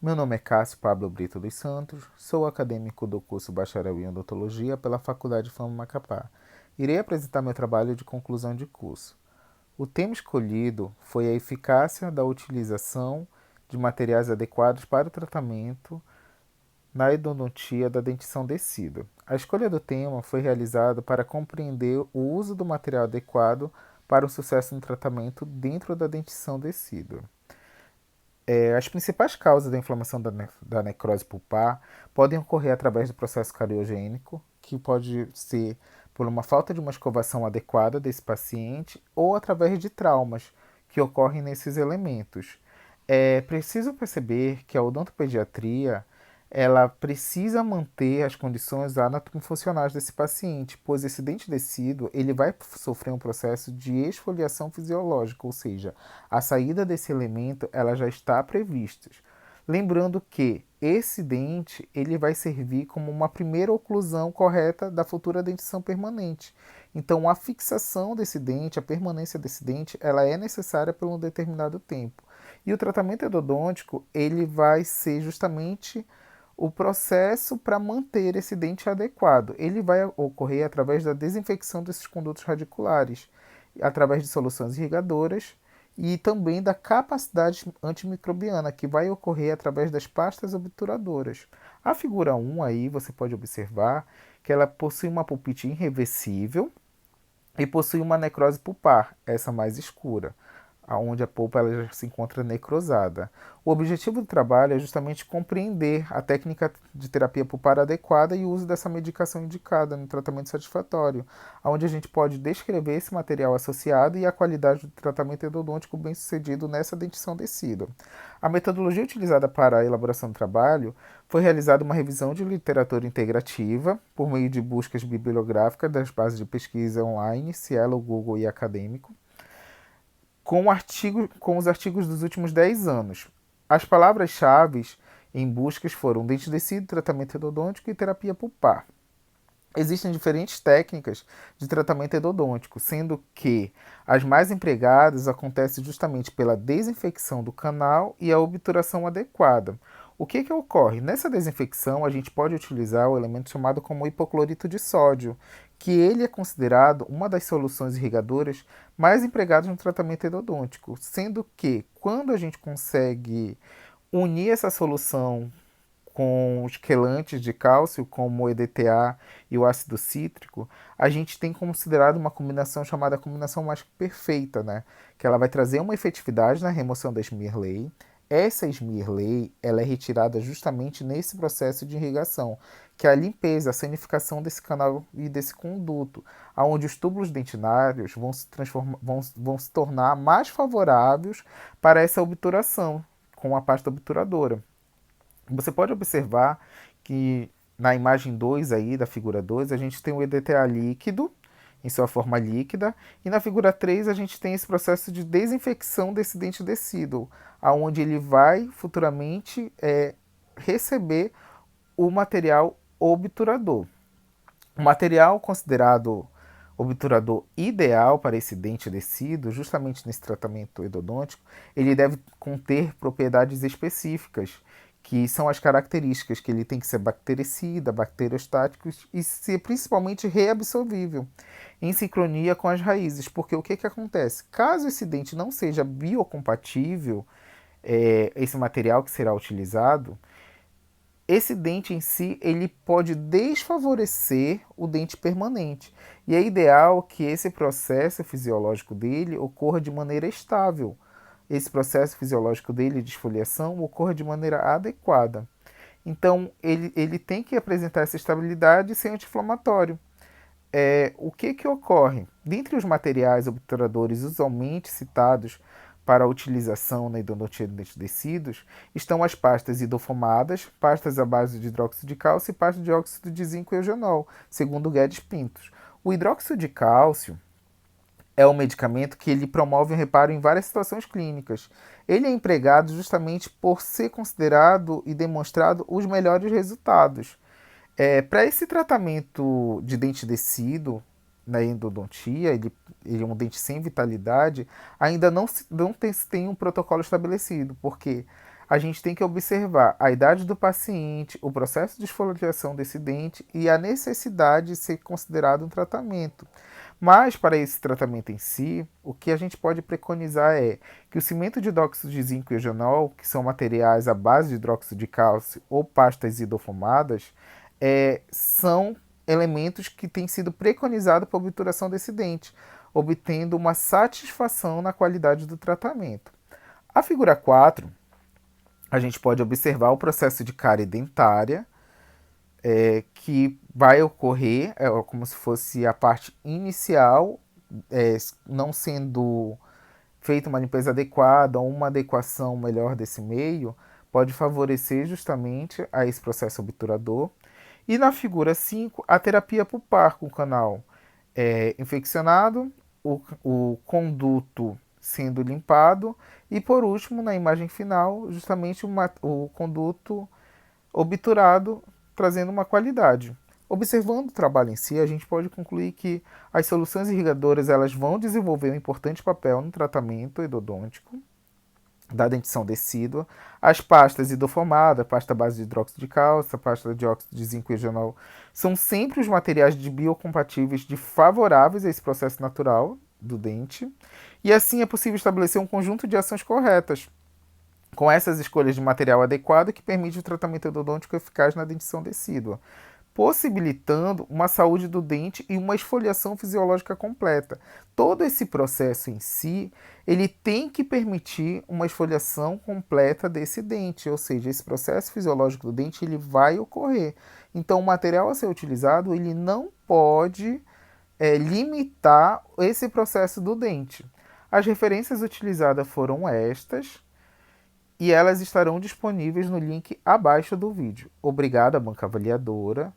Meu nome é Cássio Pablo Brito dos Santos, sou acadêmico do curso Bacharel em Odontologia pela Faculdade FAM Macapá. Irei apresentar meu trabalho de conclusão de curso. O tema escolhido foi a eficácia da utilização de materiais adequados para o tratamento na endodontia da dentição decida. A escolha do tema foi realizada para compreender o uso do material adequado para o sucesso no tratamento dentro da dentição decida. As principais causas da inflamação da necrose pulpar podem ocorrer através do processo cariogênico, que pode ser por uma falta de uma escovação adequada desse paciente ou através de traumas que ocorrem nesses elementos. É preciso perceber que a odontopediatria ela precisa manter as condições anatomofuncionais desse paciente, pois esse dente decíduo ele vai sofrer um processo de esfoliação fisiológica, ou seja, a saída desse elemento ela já está prevista. Lembrando que esse dente ele vai servir como uma primeira oclusão correta da futura dentição permanente. Então, a fixação desse dente, a permanência desse dente, ela é necessária por um determinado tempo. E o tratamento endodôntico ele vai ser justamente o processo para manter esse dente adequado. Ele vai ocorrer através da desinfecção desses condutos radiculares, através de soluções irrigadoras e também da capacidade antimicrobiana, que vai ocorrer através das pastas obturadoras. A figura 1 aí você pode observar que ela possui uma pulpite irreversível e possui uma necrose pulpar, essa mais escura, onde a polpa ela já se encontra necrosada. O objetivo do trabalho é justamente compreender a técnica de terapia pulpar adequada e o uso dessa medicação indicada no tratamento satisfatório, onde a gente pode descrever esse material associado e a qualidade do tratamento endodôntico bem sucedido nessa dentição decídua. A metodologia utilizada para a elaboração do trabalho foi realizada uma revisão de literatura integrativa por meio de buscas bibliográficas das bases de pesquisa online, Cielo, Google e Acadêmico, com os artigos dos últimos 10 anos. As palavras-chave em buscas foram dente decíduo, tratamento endodôntico e terapia pulpar. Existem diferentes técnicas de tratamento endodôntico, sendo que as mais empregadas acontecem justamente pela desinfecção do canal e a obturação adequada. O que ocorre? Nessa desinfecção, a gente pode utilizar o elemento chamado como hipoclorito de sódio, que ele é considerado uma das soluções irrigadoras mais empregadas no tratamento endodôntico, sendo que quando a gente consegue unir essa solução com os quelantes de cálcio, como o EDTA e o ácido cítrico, a gente tem considerado uma combinação chamada combinação mais perfeita, né? Que ela vai trazer uma efetividade na remoção da Smearley. Essa Smearley ela é retirada justamente nesse processo de irrigação, que é a limpeza, a sanificação desse canal e desse conduto, onde os túbulos dentinários vão se tornar mais favoráveis para essa obturação com a pasta obturadora. Você pode observar que na imagem 2 aí, da figura 2, a gente tem o EDTA líquido, em sua forma líquida, e na figura 3 a gente tem esse processo de desinfecção desse dente decíduo, aonde ele vai futuramente receber o material obturador. O material considerado obturador ideal para esse dente decíduo, justamente nesse tratamento endodôntico, ele deve conter propriedades específicas, que são as características que ele tem que ser bactericida, bacteriostático e ser principalmente reabsorvível, em sincronia com as raízes, porque o que acontece? Caso esse dente não seja biocompatível, esse material que será utilizado, esse dente em si ele pode desfavorecer o dente permanente. E é ideal que esse processo fisiológico dele ocorra de maneira estável. Esse processo fisiológico dele de esfoliação ocorra de maneira adequada. Então, ele tem que apresentar essa estabilidade e ser anti-inflamatório. O que ocorre? Dentre os materiais obturadores usualmente citados para a utilização na endodontia de tecidos estão as pastas idofomadas, pastas à base de hidróxido de cálcio e pasta de óxido de zinco e eugenol, segundo Guedes Pintos. O hidróxido de cálcio é um medicamento que ele promove um reparo em várias situações clínicas. Ele é empregado justamente por ser considerado e demonstrado os melhores resultados. Para esse tratamento de dente decíduo na endodontia, ele é um dente sem vitalidade, ainda não tem um protocolo estabelecido, porque a gente tem que observar a idade do paciente, o processo de esfoliação desse dente e a necessidade de ser considerado um tratamento. Mas, para esse tratamento em si, o que a gente pode preconizar é que o cimento de hidróxido de zinco e eugenol, que são materiais à base de hidróxido de cálcio ou pastas isofomadas, são elementos que têm sido preconizados para a obturação desse dente, obtendo uma satisfação na qualidade do tratamento. A figura 4, a gente pode observar o processo de cárie dentária, que vai ocorrer como se fosse a parte inicial, não sendo feita uma limpeza adequada ou uma adequação melhor desse meio, pode favorecer justamente a esse processo obturador. E na figura 5, a terapia pulpar com o canal infeccionado, o conduto sendo limpado e, por último, na imagem final, justamente o conduto obturado, trazendo uma qualidade. Observando o trabalho em si, a gente pode concluir que as soluções irrigadoras elas vão desenvolver um importante papel no tratamento endodôntico da dentição decídua. As pastas idofomadas, pasta base de hidróxido de cálcio, pasta de óxido de zinco e eugenol, são sempre os materiais de biocompatíveis de favoráveis a esse processo natural do dente. E assim é possível estabelecer um conjunto de ações corretas com essas escolhas de material adequado que permite o tratamento endodôntico eficaz na dentição decídua, possibilitando uma saúde do dente e uma esfoliação fisiológica completa. Todo esse processo em si, ele tem que permitir uma esfoliação completa desse dente, ou seja, esse processo fisiológico do dente ele vai ocorrer. Então, o material a ser utilizado, ele não pode limitar esse processo do dente. As referências utilizadas foram estas, e elas estarão disponíveis no link abaixo do vídeo. Obrigado à banca avaliadora.